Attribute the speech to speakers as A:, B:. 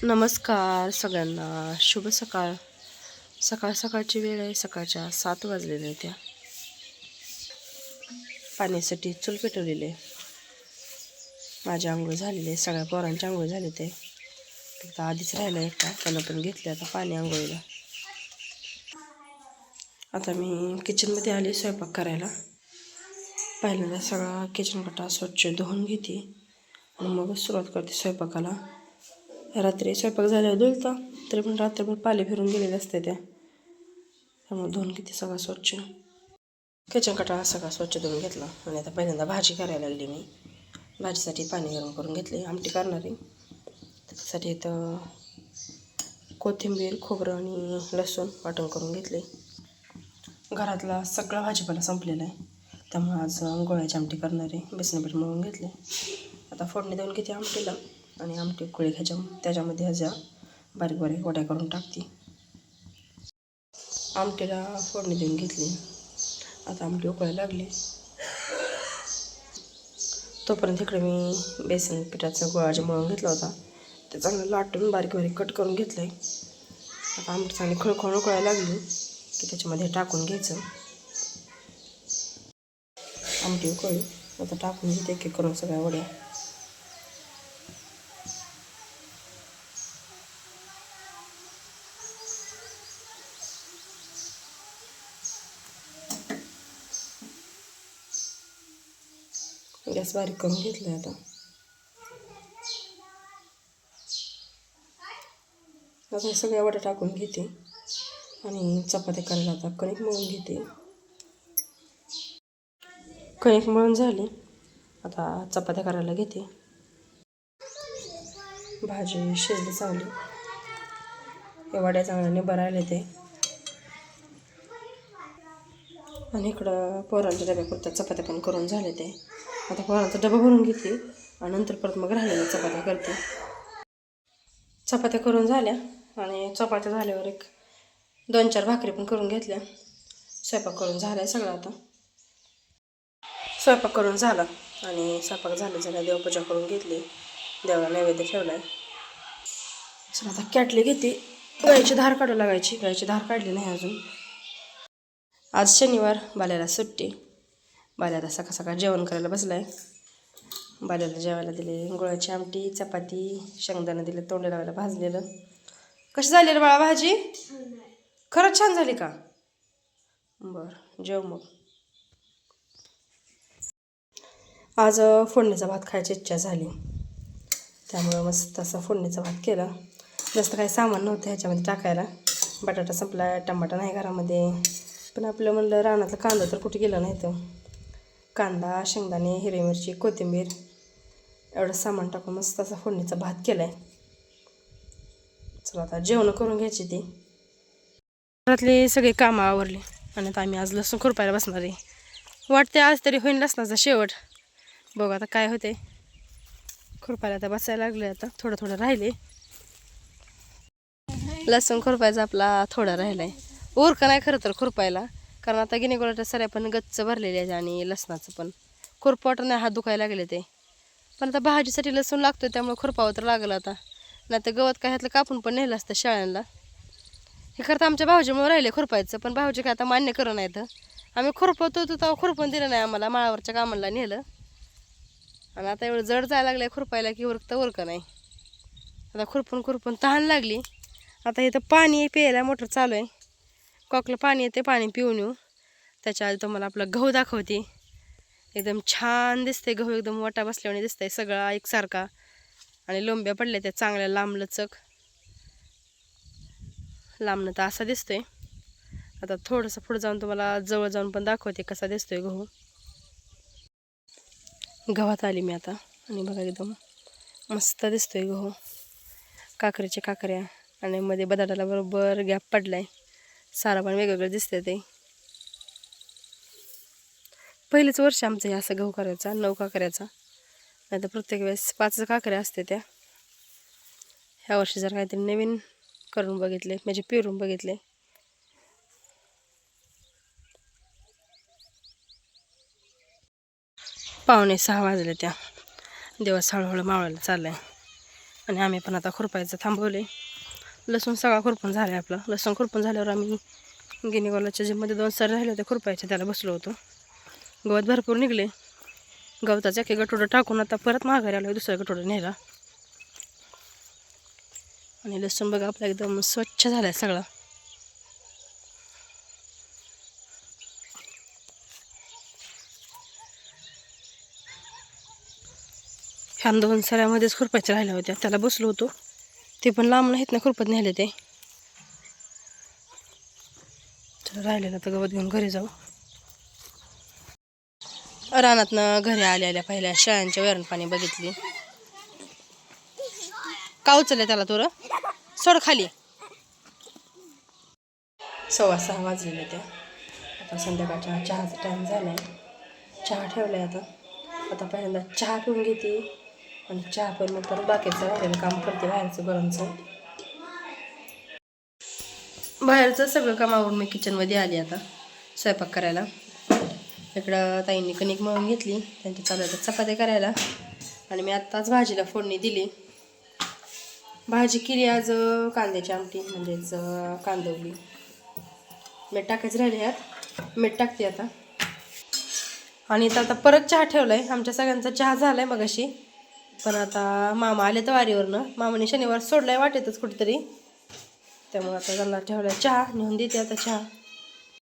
A: नमस्कार सगळ्यांना, शुभ सकाळ. सकाळची वेळ आहे. सकाळच्या 7 वाजलेल्या आहेत. त्या पाण्यासाठी चूल पेटवलेली आहे. माझी आंघोळ झालेली आहे, सगळ्या पोरांची आंघोळ झाली. ते फक्त आधीच राहिलं एकटा, त्याला पण घेतले आता पाणी आंघोळीला. आता मी किचनमध्ये आले स्वयंपाक करायला. पहिल्यांदा सगळा किचन कट्टा स्वच्छ धुवून घेते आणि मग सुरुवात करते स्वयंपाकाला. रात्री स्वयंपाक झाल्यावर धुलता, तरी पण रात्रभर पाले फिरून गेलेले असते त्या, त्यामुळे धुवून घेते सगळं स्वच्छ. किचन कटाळा सगळा स्वच्छ धुवून घेतला आणि आता पहिल्यांदा भाजी करायला लागली. मी भाजीसाठी पाणी गरम करून घेतले, आमटी करणार आहे. त्याच्यासाठी इथं कोथिंबीर, खोबरं आणि लसूण वाटण करून घेतले. घरातला सगळा भाजीपाला संपलेला आहे, त्यामुळे आज गोळ्याची आमटी करणार आहे. बेसन पीठ मळून घेतले. आता फोडणी देऊन घेते आमटीला आणि आमटी उकळी घ्यायच्या, त्याच्यामध्ये ह्याच्या बारीक बारीक वड्या करून टाकते. आमटीला फोडणी देऊन घेतली. आता आमटी उकळायला लागली. तोपर्यंत इकडे मी बेसन पिठाचा गोळा जे मळून घेतला होता ते चांगलं लाटून बारीक बारीक कट करून घेतलं आहे. आता आमटी चांगली खळखळ उकळायला लागली की त्याच्यामध्ये टाकून घ्यायचं. आमटी उकळली आता टाकून घेते एक एक करून सगळ्या वड्या. गॅस बारीक करून घेतला आहे. आता सगळ्या वड्या टाकून घेते आणि चपात्या करायला आता कणिक मळून घेते. कणिक मळून झाली, आता चपात्या करायला घेते. भाजी शिजली चांगली, हे वड्या चांगल्याने भरायला ते. आणि इकडं पोरांच्या डब्यापुरत्या चपात्या पण करून झाले ते. आता पोरांचा डबा भरून घेते आणि नंतर परत मग राहिलेल्या चपात्या करते. चपात्या करून झाल्या आणि चपात्या झाल्यावर एक 2-4 भाकरी पण करून घेतल्या. स्वयंपाक करून झाला आहे सगळं. आता स्वयंपाक करून झाला आणि स्वयंपाक झाल्या देवपूजा करून घेतली, देवाला नैवेद्य ठेवला आहे. आता कॅटली घेते, गायची धार काढू लागायची. गायची धार काढली नाही अजून. आज शनिवार, बाल्याला सुट्टी. बाल्याला सकाळ सकाळ जेवण करायला बसला आहे. बाल्याला जेवायला दिले गुळाची आमटी, चपाती, शेंगदाणा दिले तोंड लावायला भाजलेलं. कशी झाली रे बाळा भाजी? खरंच छान झाली का? बरं, जेव मग. आज फोडणीचा भात खायची इच्छा झाली, त्यामुळं मस्त असा फोडणीचा भात केला. जास्त काही सामान नव्हतं ह्याच्यामध्ये टाकायला. बटाटा संपला, टमाटा नाही घरामध्ये, पण आपलं म्हणलं रानातलं कांदा तर कुठे गेला नाही. तर कांदा, शेंगदाणे, हिरवी मिरची, कोथिंबीर एवढं सामान टाकून मस्त असा फोडणीचा भात केला आहे. चला आता जेवण करून घ्यायची ती. घरातले सगळे कामं आवरले आणि आता आम्ही आज लसूण खुरपायला बसणार आहे. वाटते आज तरी होईन लसणाचा शेवट. बघू आता काय होते. खुरपायला आता बसायला लागले. आता थोडं थोडं राहिले. लसूण खुरपायचा आपला थोडा राहिला आहे. उरका नाही खरं तर खुरपायला, कारण आता गिनीगोळाच्या सऱ्या पण गच्च भरलेल्या आहेत आणि लसणाचं पण खुरपावट नाही, हात दुखायला लागले ते. पण आता भाजीसाठी लसूण लागतो त्यामुळे खुरपावं तर लागलं. आता नाही तर गवत काय ह्यातलं कापून पण नेलं असतं शाळांना. हे खरं तर आमच्या भाऊजीमुळे राहिले खुरपायचं, पण भाऊजी काय आता मान्य करू नाहीत. आम्ही खुरपवतो तेव्हा खुरपून दिलं नाही आम्हाला, माळावरच्या कामाला नेलं. आणि आता एवढं जड जायला लागलं खुरपायला की उरकं नाही. आता खुरपून तहान लागली. आता इथं पाणी प्यायला मोटर चालू आहे. कॉकला पाणी येते, पाणी पिऊन येऊ. त्याच्या आधी तुम्हाला आपला गहू दाखवते. एकदम छान दिसते गहू, एकदम वाटा बसल्याने दिसतंय सगळा एकसारखा. आणि लोंब्या पडल्या त्या चांगल्या लांबलचक, लांबनं तर असा दिसतोय. आता थोडंसं पुढे जाऊन तुम्हाला जवळ जाऊन पण दाखवते कसा दिसतोय गहू. गव्हात आली मी आता आणि बघा एकदम मस्त दिसतोय गहू. काकरीच्या काकऱ्या आणि मध्ये बटाट्याला बरोबर गॅप पडलाय. सारा पण वेगवेगळं दिसतंय ते. पहिलेच वर्ष आमचं हे असं गहू करायचा, 9 काकऱ्याचा. नाही तर प्रत्येक वेळेस 5 काकऱ्या असते त्या. ह्या वर्षी जर काहीतरी नवीन करून बघितले, म्हणजे पेरून बघितले. पावणे 6 वाजले त्या. दिवस हळूहळू मावळायला चाललाय आणि आम्ही पण आता खुरपायचं थांबवले. लसूण सगळा खुरपून झाला आहे आपला. लसूण खुरपून झाल्यावर आम्ही गिनीगोलाच्या जिममध्ये 2 सर राहिले होते खुरपायचे, त्याला बसलो होतो. गवत भरपूर निघले. गवताचं एक गटोडं टाकून आता परत माघारी आलो दुसऱ्या गटोडं न्यायला. आणि लसूण बघा आपला एकदम स्वच्छ झाला आहे सगळा. ह्या 2 सऱ्यामध्येच खुरपायच्या राहिल्या होत्या, त्याला बसलो होतो. ते पण लांब नाहीत ना खुरपत नेले ते. चला राहिलेलं तर गवत घेऊन घरी जाऊ. रानातनं घरी आल्या पहिल्या शेळ्यांच्या वैरण पाणी बघितली. का उचलले त्याला तुला सोड खाली. 6:15 वाजलेले त्या. आता संध्याकाळच्या चहाचा टाईम झाला आहे. चहा ठेवला आहे आता पहिल्यांदा चहा पिऊन घेते आणि चहा पिऊन मग परत बाकीचं राहिलेलं काम करते बाहेरचं गरमचं. बाहेरचं सगळं कामावरून मी किचनमध्ये आली आता स्वयंपाक करायला. इकडं ताईंनी कणिक मळून घेतली, त्यांच्या चालू आहेत चपात्या करायला. आणि मी आत्ताच भाजीला फोडणी दिली. भाजी केली आज कांद्याची आमटी, म्हणजेच कांदवली. मीठ टाकायचं राहिले ह्यात, मीठ टाकते आता. आणि आता परत चहा ठेवला आहे. आमच्या सगळ्यांचा चहा झाला आहे मगाशी. पण आता मामा आले तर वारीवरनं. मामाने शनिवार सोडला आहे वाटेतच कुठेतरी, त्यामुळे आता त्यांना ठेवला चहा. नेऊन देते आता चहा.